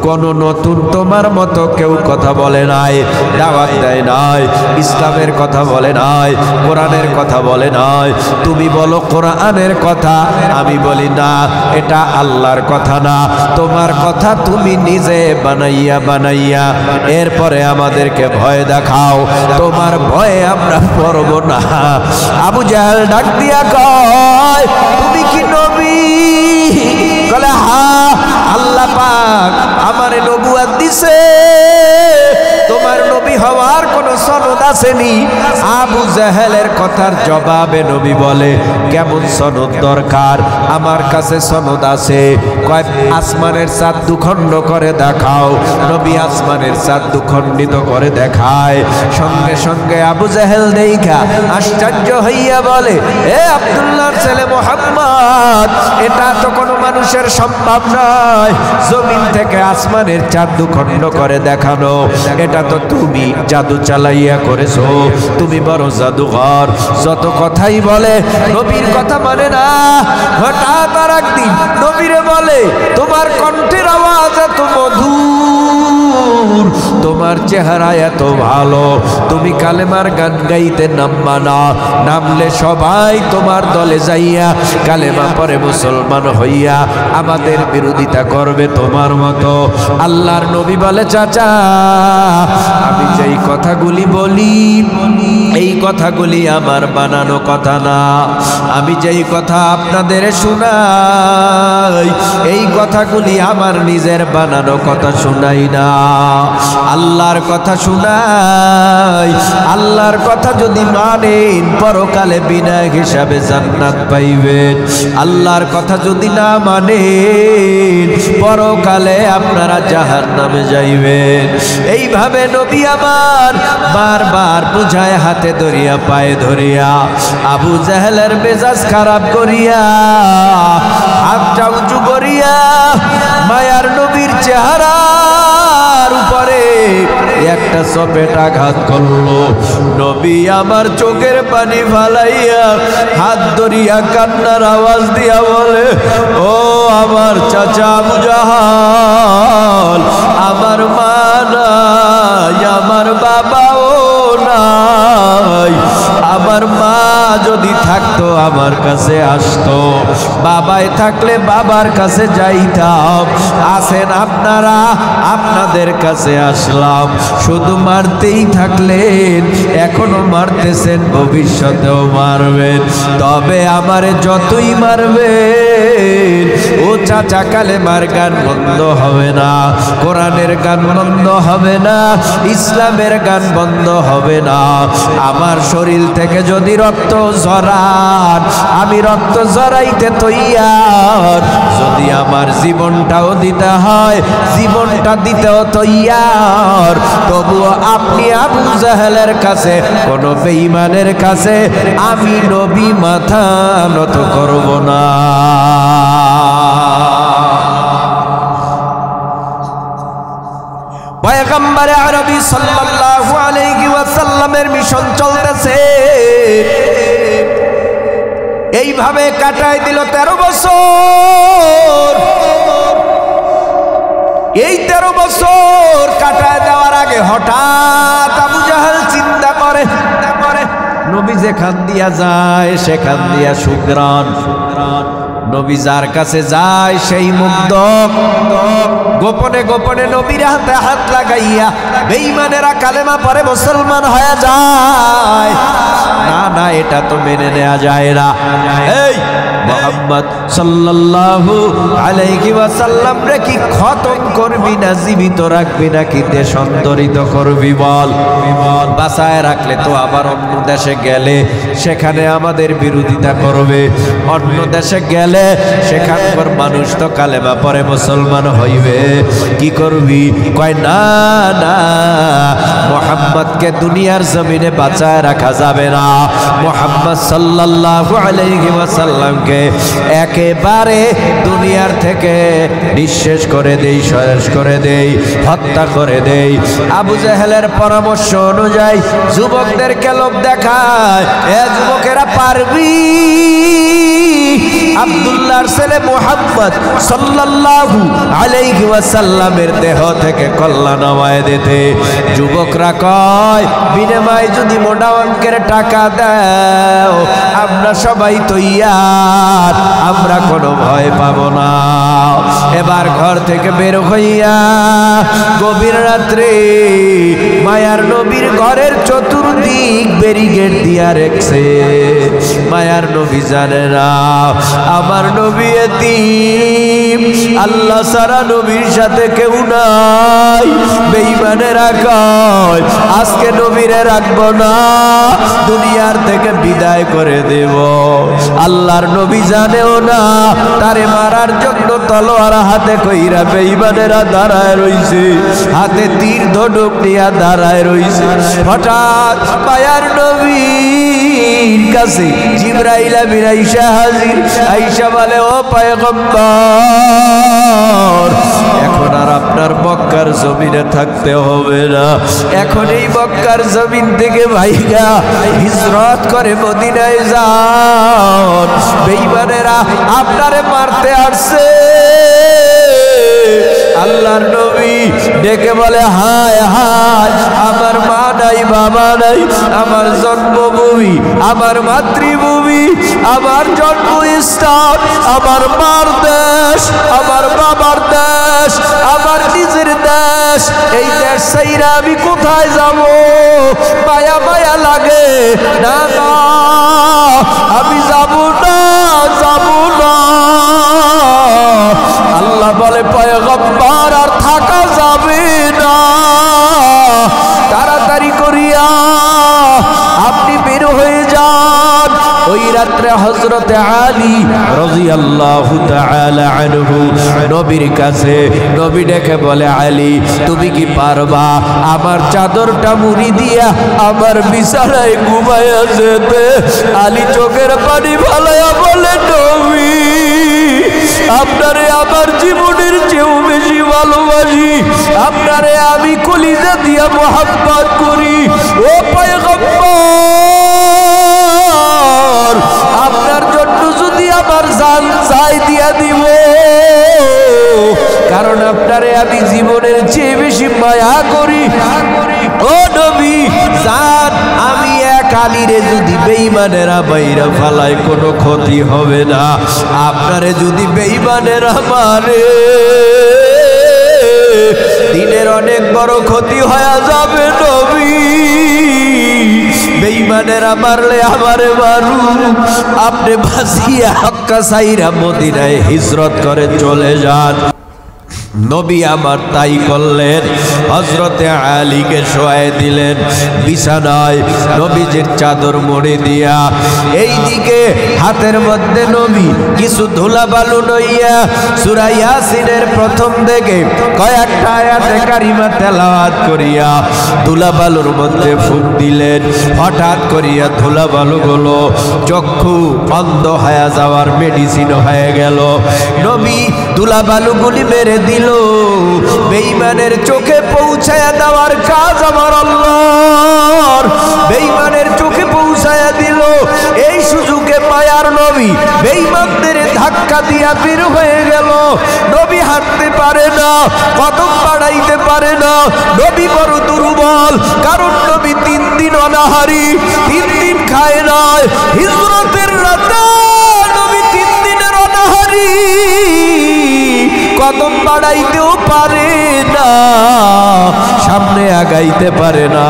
কোন নতুন তোমার মতো কেউ কথা বলে নাই, দাওয়াত দেয় নাই, ইসলামের কথা বলে নাই, কোরআনের কথা বলে নাই। তুমি বলো কোরআনের কথা, আমি বলি না, এটা আল্লাহর কথা না, তোমার কথা তুমি নিজে বানাইয়া এরপরে আমাদেরকে ভয় দেখাও, তোমার ভয়ে আমরা পড়ব না। আবু জাহেল ডাক দিয়া কয়, তুমি কি নবী? বলে, হ্যাঁ, আল্লাহ পাক আমারে নবুয়ত দিছে, তোমার নবী হওয়ার কোনো সনদ আসেনি। আবু জাহেলের কথার জবাবে নবী বলে, কেমন সনদ দরকার? আমার কাছে সনদ আছে। কয়, আসমানের চাঁদ দুখণ্ড করে দেখাও। নবী আসমানের চাঁদ দুখণ্ডিত করে দেখায়। সঙ্গে সঙ্গে আবু জাহেল দেখা আশ্চর্য হইয়া বলে, এ আব্দুল্লাহর ছেলে মুহাম্মদ, এটা তো কোনো মানুষের সম্ভব নয়, জমিন থেকে আসমানের চাঁদ দুখণ্ড করে দেখানো, এটা তো তুমি জাদু চালাইয়া করেছো, তুমি বড় জাদুঘর। যত কথাই বলে নবীর কথা মানে না। হঠাৎ আর একদিন নবীরে বলে, তোমার কণ্ঠের আওয়াজ এত মধুর, তোমার চেহারা এত ভালো, তুমি কালেমার গান গাইতে নামবা না, নামলে সবাই তোমার দলে যাইয়া কালেমা পরে মুসলমান হইয়া আমাদের বিরোধিতা করবে তোমার মতো। আল্লাহর নবী বলে, চাচা, আমি যেই কথাগুলি বলি এই কথাগুলি আমার বানানো কথা না, আমি যেই কথা আপনাদের শোনাই এই কথাগুলি আমার নিজের বানানো কথা শোনাই না, আল্লাহর কথা শোনাই। আল্লাহর কথা যদি মানেন পরকালে বিনা হিসাবে জান্নাত পাইবেন, আল্লাহর কথা যদি না মানেন পরকালে আপনারা জাহান্নামে যাইবেন। এইভাবে নবী আমার বারবার বুঝায়, হাতে ধরিয়া পায়ে ধরিয়া আবু জাহেলের মেজাজ খারাপ করিয়া হাতটা উঁচু করিয়া মায়ার নবীর চেহারার উপরে একটা চপেট আঘাত করলো। নবী আমার চোখের পানি ফালাইয়া হাত ধরিয়া কান্নার আওয়াজ দিয়া বলে, ও আমার চাচা আবু জাহাল, আমার মা নাই, আমার বাবাও নাই, আমার মা যদি থাকতো আমার কাছে আসতো, বাবাই থাকলে বাবার কাছে যাইতাম, আসেন আপনারা, আপনাদের কাছে আসলাম। শুধু মারতেই থাকলেন, এখনো মারতেছেন, ভবিষ্যতেও মারবেন, তবে আমারে যতই মারবেন ও চাচা কালেমার গান বন্ধ হবে না, কোরআনের গান বন্ধ হবে না, ইসলামের গান বন্ধ হবে না। আমার শরীর থেকে যদি রক্ত ঝরান আমি রক্ত ঝরাইতে তৈয়ার, যদি আমার জীবনটাও দিতে হয় জীবনটা দিতেও তৈয়ার, তবুও আপনি আবু জাহেলের কাছে, কোন বেঈমানের কাছে আমি নবী মাথা নত করব না। পয়গম্বর আরবি সাল্লাল্লাহু আলাইহি ওয়াসাল্লামের মিশন চলতেছে। এইভাবে কাটায় দিল 13 বছর। এই 13 বছর কাটায় দেওয়ার আগে হঠাৎ আবু জাহেল চিন্তা করে, নবী যেখান দিয়া যায় সেখান দিয়া সুগ্রাণ, নবী যার কাছে যায় সেই মুগ্ধ। গোপনে গোপনে নবীর হাতে হাত লাগাইয়া বেঈমানেরা কালেমা পড়ে মুসলমান হয়ে যায়। না না, এটা তো মেনে নেওয়া যায় না। এই মুহাম্মদ সাল্লাল্লাহু আলাইহি ওয়াসাল্লাম রে কি খতম করবি না জীবিত রাখবি নাকি দেশান্তরিত করবি বল? বাঁচায় রাখলে তো আবার অন্য দেশে গেলে সেখানে আমাদের বিরোধিতা করবে, অন্য দেশে গেলে সেখানকার মানুষ তো কালেমা পড়ে মুসলমান হইবে, কি করবি? কয় না না, মুহাম্মদকে দুনিয়ার জমিনে বাঁচায় রাখা যাবে না। মুহাম্মদ সাল্লাল্লাহু আলাইহি ওয়াসাল্লামকে একেবারে দুনিয়ার থেকে নিঃশেষ করে দেই, শেষ করে দেই, হত্যা করে দেই। আবু জেহেলের পরামর্শ অনুযায়ী যুবকদেরকে লোভ দেখায়, এ যুবকেরা পারবি আব্দুল্লাহর ছেলে মুহাম্মদ সাল্লাল্লাহু আলাইহি ওয়াসাল্লামের দেহ থেকে কল্লা নামায় দিতে? যুবকরা কয়, বিনিময়ে যদি মোটা অঙ্কের টাকা দাও আমরা সবাই তৈয়ার, আমরা কোনো ভয় পাবো না। এবার ঘর থেকে বের হইয়া গভীর রাত্রে মায়ার নবীর ঘরের চতুর্দিক ব্যারিকেড দিয়া রেখেছে। মায়ার নবী জানে না আমার নবী এতিম, আল্লাহ সারা নবীর সাথে কেউ নাই। বেঈমানেরা কয় আজকে নবীরে রাখবো না, দুনিয়ার থেকে বিদায় করে দেব। আল্লাহর নবী জানেও না তারে মারার জন্য তলোয়ার হাতে কইরা বেঈমানেরা দাঁড়ায় রইছে, হাতে তীর ধনুক নিয়া দাঁড়ায় রইছে। হঠাৎ মায়ার নবীর কাছে জিবরাইল আমিন আইসা হাজির। আইসা বলে, ও পয়গম্বর, এখন আর আপনার মক্কার জমিনে থাকতে হবে না, এখন এই মক্কার জমিন থেকে ভাইগা হিজরত করে মদিনায় যান। বেঈমানেরা আপনারে মারতে আসছে। আল্লাহর নবী ডেকে বলে, হায় হায়, আমার মা নাই, বাবা নাই, আমার জন্মভূমি, আমার মাতৃভূমি, আমার জন্মস্থান, আমার মার দেশ, আমার বাবার দেশ, আমার নিজের দেশ, এই দেশ ছাইরা আমি কোথায় যাব? মায়া মায়া লাগে, না না আমি যাব না, যাব না। আল্লাহ বলে, পয়গম্বর আর থাকা যাবে না, তাড়াতাড়ি করিয়া আপনি বের হয়ে যান। ওই রাত্রে হযরতে আলী রাদিয়াল্লাহু তাআলা আনহু নবীর কাছে, নবী ডেকে বলে, আলী তুমি কি পারবা আমার চাদরটা মুড়ি দিয়া আমার বিছানায় ঘুমাইয়া যেতে? আলী চোখের পানি ফালাইয়া বলে, নবী আপনারে আমার জীবনের চেয়েও বেশি ভালোবাসি, আপনারে আমি কলিজা দিয়া মোহাব্বত করি। ও পয়গম্বর, আপনার জন্য যদি আমার জান চাই দিয়া দিব, কারণ আপনারে আমি জীবনের চেয়ে বেশি মায়া করি। ও নবী জান, আমি এক আলীরে যদি বেঈমানেরা বাইরা ফালায় কোনো ক্ষতি হবে না, আপনারে যদি বেঈমানেরা মারে দিনের অনেক বড় ক্ষতি হয়ে যাবে। নবী বেঈমানেরা মারলে আমারে মারুক, আপনি ভাসিয়া মক্কা ছাইরা মদিনায় হিজরত করে চলে যান। নবী আমার তাই করলেন। হযরতে আলীকে শোয়ায় দিলেন বিছানায়, নবীজির চাদর মুড়ি দিয়া। এইদিকে হাতের মধ্যে নবী কিছু ধুলা বালু লইয়া সূরা ইয়াসিনের প্রথম থেকে কয়েকটা আয়াতে কারিমা তেলাওয়াত করিয়া ধুলা বালুর মধ্যে ফুঁক দিলেন। হঠাৎ করিয়া ধুলা বালুগুলো চক্ষু বন্ধ হয়ে যাওয়ার মেডিসিন হয়ে গেল। নবী ধুলা বালুগুলি মেরে দিল। বেঈমানের চোখে পৌঁছায়া দেওয়ার কাজ আমার আল্লাহর। বেঈমানের চোখে পৌঁছায়া দিল। এই সুযোগে মায়ার নবী বেঈমানদের ধাক্কা দিয়া বের হয়ে গেল। নবী হাঁটতে পারে না, কদম বাড়াইতে পারে না। নবী বড় দুর্বল, কারণ নবী 3 দিন অনাহারি, 3 দিন খায় নাই। হিজরতের রাতে নবী 3 দিনের অনাহারি। কদম বাড়াইতেও পারে না, সামনে আগাইতে পারে না।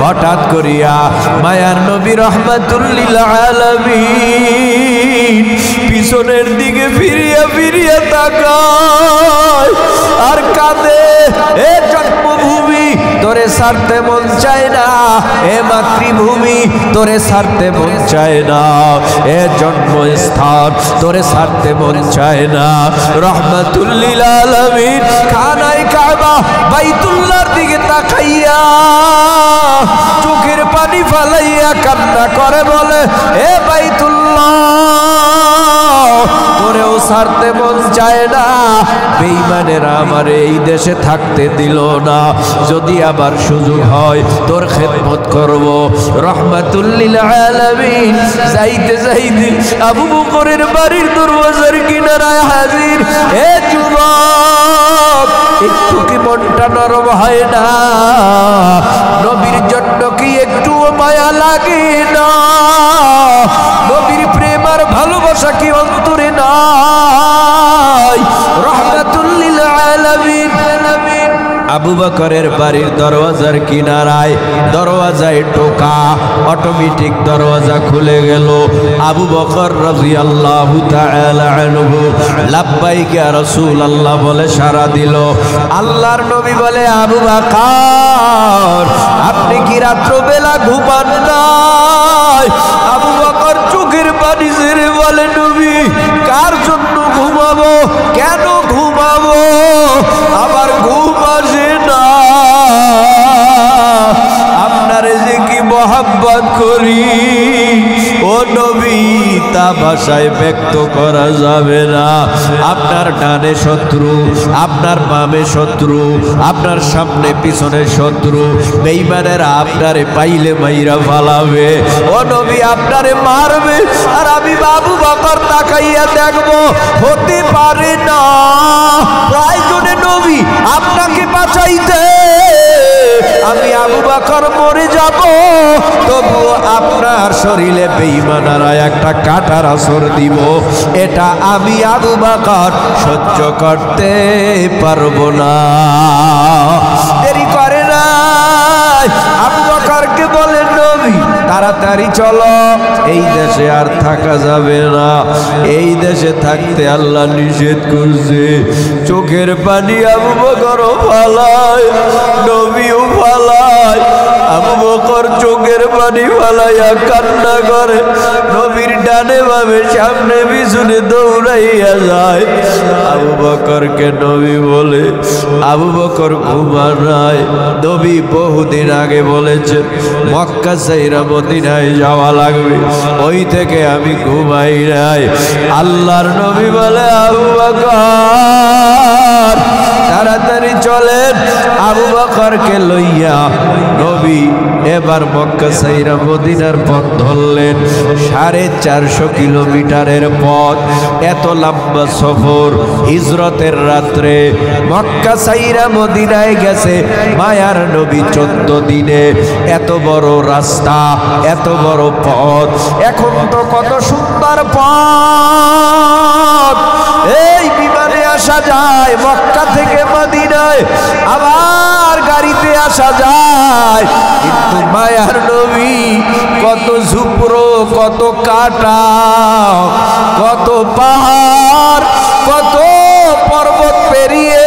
হঠাৎ করিয়া মায়ার নবী রাহমাতুল লিল আলামিন পিছনের দিকে ফিরিয়া ফিরিয়া তাকায় আর কাঁদে। এ জন্মভূমি তোরে ছাড়তে মন চায় না, এ মাতৃভূমি তোরে ছাড়তে মন চায় না, এ জন্মস্থান তোরে ছাড়তে মন চায় না। রাহমাতুল লিল আলামিন খানায়ে কাবা বাইতুল্লাহর দিকে তাকাইয়া চোখের পানি ফালাইয়া কান্না করে বলে, এ বাইতুল্লাহ তোরেও ছাড়তে মন চায় না। বেঈমানেরা আমার এই দেশে থাকতে দিল না, যদি আবার সুযোগ হয় তোর খেদমত করব। রাহমাতুল লিল আলামিন যাইতে যাইতে আবু বকরের বাড়ির দরওয়াজার কিনারায় হাজির। এ যুবক, একটু কি মনটা নরম হয় না? নবীর জন্য কি একটু মায়া লাগে না? নবীর প্রেম আর ভালোবাসা কি অন্তরে নাই? রাহমাতুল লিল আলামিন আবু বকরের বাড়ির দরওয়াজার কিনারায় দরওয়াজায় টোকা, অটোমেটিক দরওয়াজা খুলে গেল। আবু বকর রাদিয়াল্লাহু তাআলা আনহু লাব্বাইক ইয়া রাসূলুল্লাহ বলে সাড়া দিল। আল্লাহর নবী বলে, আবু বকর আপনি কি রাত্রবেলা ঘুমান নাই? আবু বকর চোখের পানি ছেড়ে বলে, নবী কার জন্য ঘুমাবো, কেন ঘুমাবো, আবার ঘুম আসে না। আপনারে যে কি মহব্বত করি ও নবী, তা ভাষায় ব্যক্ত করা যাবে না। আপনার ডানে শত্রু, আপনার বামে শত্রু, আপনার সামনে পিছনে শত্রু। বেঈমানেরা আপনারে পাইলে মাইরা ফালাবে। ও নবী আপনারে মারবে, আর আমি আবু বকর তাকাইয়া দেখবো, হতে পারে না। প্রয়োজনে নবী আপনাকে বাঁচাইতে আমি আবু বকর মরে যাব, তবুও আপনার শরীরে বেঈমানেরা একটা কাঁটার আসর দিব, এটা আমি আবু বকর সহ্য করতে পারবো না। দেরি করে না, আবু বকরকে বলেন, নবী তাড়াতাড়ি চলো, এই দেশে আর থাকা যাবে না, এই দেশে থাকতে আল্লাহ নিষেধ করছে। চোখের পানি আবু বকরও ফালায়, নবীও ফালায়। আবু বকর চোখের পানি ফালাইয়া কান্না করে, নবীর ডানে বামে সামনে পিছনে দৌড়াইয়া যায়। আবু বকরকে নবী বলে, আবু বকর ঘুমান নাই। নবী বহুদিন আগে বলেছে মক্কা ছাইরা মদিনায় যাওয়া লাগবে, ওই থেকে আমি ঘুমাই নাই। আল্লাহর নবী বলে, আবু বকর তাড়াতাড়ি চলেন। আবু বকরকে লইয়া নবী এবার মক্কা ছাইরা মদিনার পথ ধরলেন। 450 কিলোমিটারের পথ, এত লম্বা সফর। হিজরতের রাত্রে মক্কা ছাইরা মদিনায় গেছে মায়ার নবী 14 দিনে। এত বড় রাস্তা, এত বড় পথ, এখন তো কত সুন্দর পথ। এই বিমানে আসা যায় মক্কা থেকে মদিনায়, আবার গাড়িতে আসা যায়, কিন্তু মায়ার নবী কত ঝুপড়ো, কত কাটা, কত পাহাড়, কত পর্বত পেরিয়ে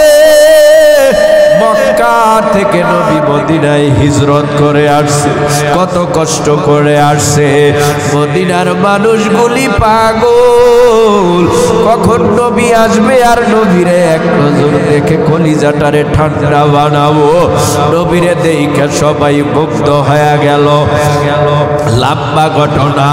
মক্কা থেকে নবী মদিনায় হিজরত করে আসছে, কত কষ্ট করে আসছে। মদিনার মানুষগুলি পাগল, কখন নবী আসবে আর নবীরে এক নজর দেখে কলিজাটারে ঠান্ডা বানাবো। নবীরে দেখে সবাই মুগ্ধ হয়ে গেল। লম্বা ঘটনা,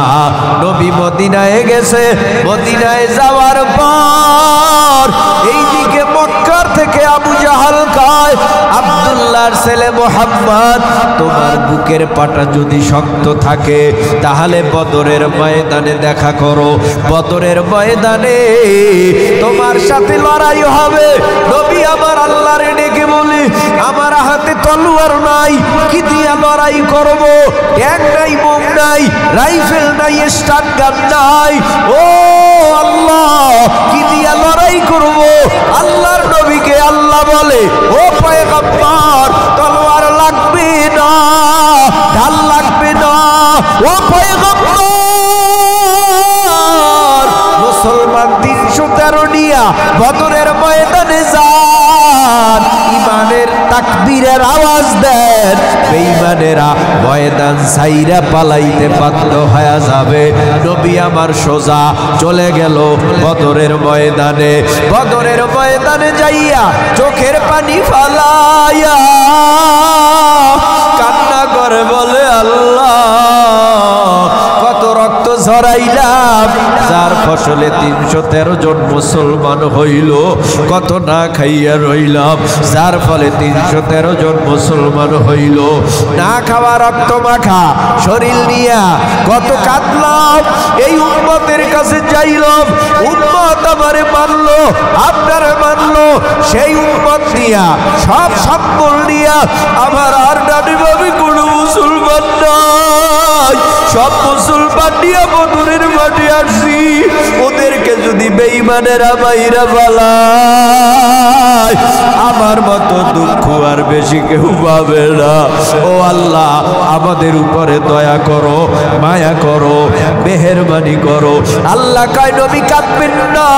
নবী মদিনায় গেছে। মদিনায় যাওয়ার পর এইদিকে মক্কার থেকে আবু জাহাল কয়, আব্দুল্লাহর ছেলে মুহাম্মদ, তোমার বুকের পাটা যদি শক্ত থাকে তাহলে বদরের ময়দানে দেখা করো, বদরের ময়দানে তোমার সাথে লড়াই হবে। নবী আমার আল্লাহরে ডেকে বলি, আমার হাতে তলোয়ার নাই, কি দিয়া লড়াই করব? ট্যাঙ্ক নাই, বোম নাই, রাইফেল নাই, স্টান গান নাই। ও আল্লাহ কি দিয়া লড়াই করব? আল্লাহর নবীকে আল্লাহ বলে, ও পয়গম্বর তলোয়ার লাগবে না, ঢাল লাগবে না। ও পয়গম্বর মুসলমান 313 নিয়া বদরের ময়দানে যান, ইমানের তাকবীরের আওয়াজ দেন, বেঈমানেরা ময়দান ছাইরা পালাইতে বাধ্য হয়ে যাবে। নবী আমার সোজা চলে গেল বদরের ময়দানে। বদরের ময়দানে যাইয়া চোখের পানি ফালাইয়া কান্না করে বলে, আল্লাহ কত রক্ত ঝরাইলাম, যার ফসলে 313 জন মুসলমান হইল, কত না খাইয়া রইলাম, যার ফলে 313 জন মুসলমান হইল। না খাওয়া রক্ত মাখা শরীর নিয়া কত কাঁদলাম, এই উম্মতের কাছে যাইলাম, উম্মত আমারে মানলো, আপনারে মানলো, সেই উম্মত নিয়া সব সম্বল নিয়া আমার আর ডানে বামে কোনো মুসলমান নাই, সব মুসলমান নিয়ে বদরের মাঠে আসি। ওদেরকে যদি বেঈমানেরা মাইরা ফেলায়, আমার মতো দুঃখ আর বেশি কেউ পাবে না। ও আল্লাহ আমাদের উপরে দয়া করো, মায়া করো, মেহেরবানি করো। আল্লাহ কয় নবী কাঁদবেন না।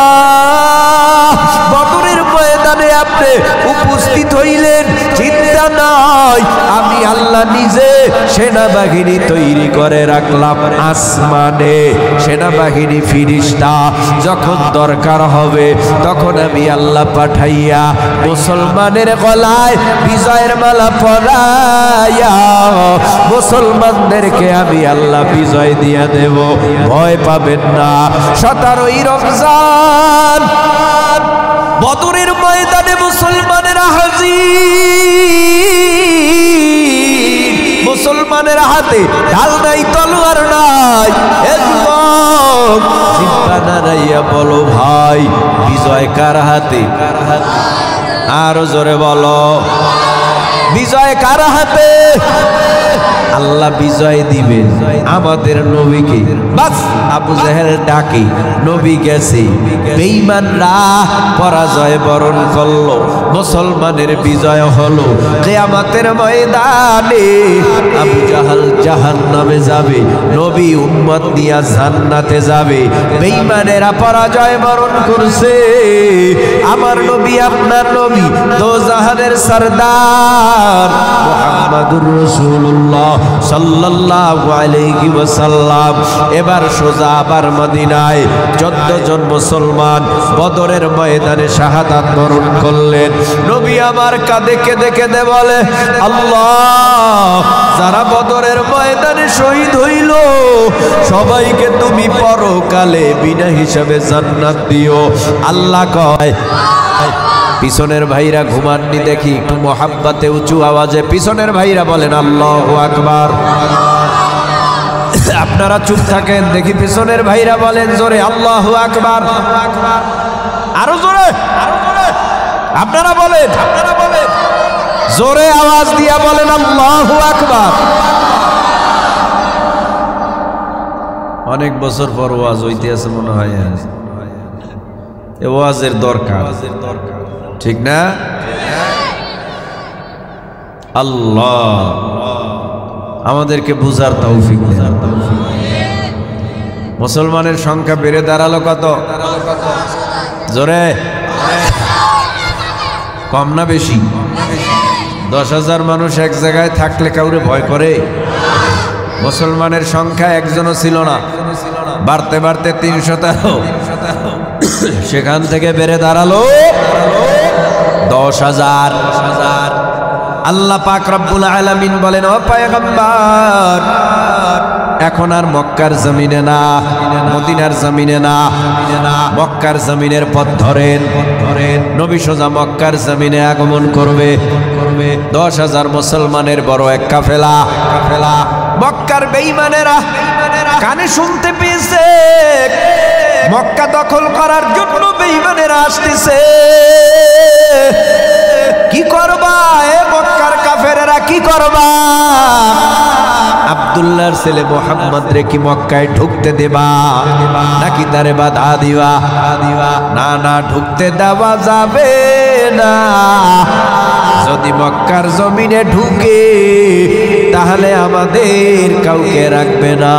বদরের ময়দানে আপনি উপস্থিত হইলেন, চিন্তা নাই, আমি আল্লাহ নিজে সেনাবাহিনী তৈরি করে রাখলাম আসমানে। সেনাবাহিনী ফিরিস্তা যখন দরকার হবে তখন আমি আল্লাহ পাঠাইয়া মুসলমানের গলায় বিজয়ের মালা পরাইয়া মুসলমানদেরকে আমি আল্লাহ বিজয় দিয়া দেব, ভয় পাবেন না। 17ই রমজান বদরের ময়দানে মুসলমানেরা হাজির, মুসলমানের হাতে ঢাল নাই, তলোয়ার নাই। জিহ্বা নাড়াইয়া বলো, ভাই বিজয় কার হাতে? আরো জোরে বলো, বিজয় কার হাতে? আল্লাহ বিজয় দিবে আমাদের নবীকে। বাস আবু জাহেল ডাকে, নবী গেছে, বেঈমানরা পরাজয় বরণ করলো, মুসলমানের বিজয় হলো। কিয়ামতের ময়দানে আবু জাহাল জাহান্নামে যাবে, নবী উম্মত নিয়ে জান্নাতে যাবে। বেঈমানেরা পরাজয় বরণ করছে, আমার নবী আপনার নবী দোজাহানের সরদার মুহাম্মাদুর রাসূলুল্লাহ সাল্লাল্লাহু আলাইহি ওয়াসাল্লাম এবার সোজা আবার মদিনায় 14 জন মুসলমান বদরের ময়দানে শাহাদাত বরণ করলেন। নবী আমার কাঁদে কেঁদে কেঁদে বলে, আল্লাহ যারা বদরের ময়দানে শহীদ হইল সবাইকে তুমি পরকালে বিনা হিসাবে জান্নাত দিও। আল্লাহ কয়, পিছনের ভাইরা ঘুমাননি দেখি, একটু মোহাব্বতে উঁচু আওয়াজে পিছনের ভাইরা বলেন আল্লাহু আকবার। আপনারা চুপ থাকেন, দেখি পিছনের ভাইরা বলেন জোরে আল্লাহু আকবার। আরো জোরে, আপনারা বলেন, জোরে আওয়াজ দিয়া বলেন আল্লাহু আকবার। অনেক বছর পর ওয়াজ হইতে আছে মনে হয়, ওয়াজের দরকার, ঠিক না? আল্লাহ আমাদেরকে বুঝার তৌফিক দেন। মুসলমানের সংখ্যা বেড়ে দাঁড়ালো কত? জোরে, কম না বেশি? 10,000 মানুষ এক জায়গায় থাকলে কাউরে ভয় করে? মুসলমানের সংখ্যা একজনও ছিল না, বাড়তে বাড়তে 313, সেখান থেকে বেড়ে দাঁড়ালো 10,000। আল্লাহ পাক রব্বুল আলামিন বলেন, ও পয়গম্বর এখন আর মক্কার জমিনে না, মদিনার জমিনে না, মক্কার জমিনের পথ ধরেন। নবী সোজা মক্কার জমিনে আগমন করবে। 10,000 মুসলমানের বড় এক কাফেলা। মক্কার বেঈমানেরা কানে শুনতে পেয়েছে মক্কা দখল করার জন্য বেঈমানেরা আসতেছে। কি করবা এ মক্কার কাফেরেরা, কি করবা? আব্দুল্লাহর ছেলে মুহাম্মদ রে কি মক্কায় ঢুকতে দেবা নাকি তারে বাধা দিবা? না না, ঢুকতে দেওয়া যাবে না। যদি মক্কার জমিনে ঢুকে তাহলে আমাদের কাউকে রাখবে না।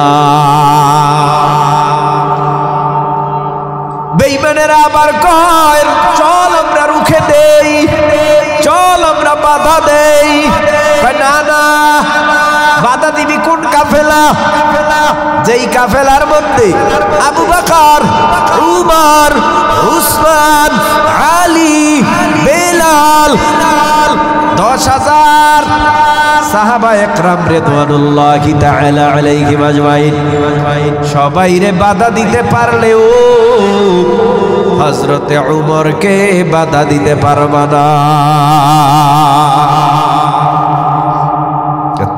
বেঈমানেরা আবার কয় চল আমরা রুখে দেই, চল আমরা বাধা দেই। না না, বাধা দিবি কোন কাফেলা? যেই কাফেলার মধ্যে আবু বকর, উমর, উসমান, আলী, বেলাল, 10,000 সাহাবা একরাম রিদওয়ানুল্লাহি তাআলা আলাইহিম আজমাইন সবাইরে বাধা দিতে পারলেও হযরতে উমরকে বাধা দিতে পারবা না।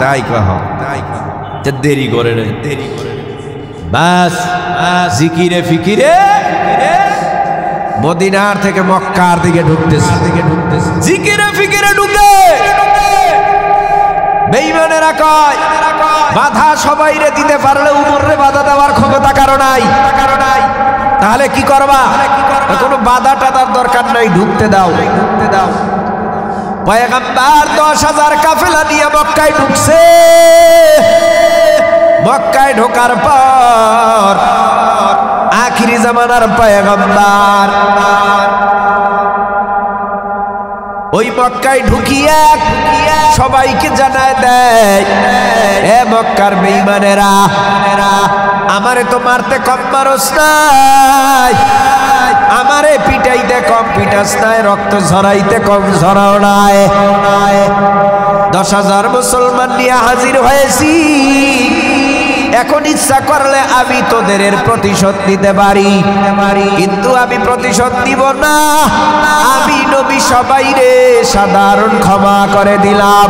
তাই কহ, দেরি করে রে, বাস জিকিরে ফিকিরে মদিনার থেকে মক্কার দিকে ঢুকতেছে, জিকিরে ফিকিরে ঢুকে। বেঈমানেরা কয় বাধা সবাইরে দিতে পারলে উমরে বাধা দেওয়ার ক্ষমতা কারো নাই। তাহলে কি করবা? কোনো বাধা টাধার দরকার নাই, ঢুকতে দাও। পয়গম্বর 10,000 কাফেলা নিয়ে মক্কায় ঢুকছে। মক্কায় ঢোকার পর আখিরি জামানার পয়গম্বর ওই মক্কায় ঢুকিয়া সবাইকে জানায় দেয়, এ মক্কার বেঈমানেরা, আমারে তো মারতে কম মারস নাই, আমারে পিটাইতে কম পিটাস নাই, রক্ত ঝরাইতে কম ঝরাও নাই। 10,000 মুসলমান নিয়ে হাজির হয়েছি। এখন ইচ্ছা করলে আমি তোদের প্রতিশোধ নিতে পারি, কিন্তু আমি প্রতিশোধ নিব না। আমি নবী সবাইরে সাধারণ ক্ষমা করে দিলাম।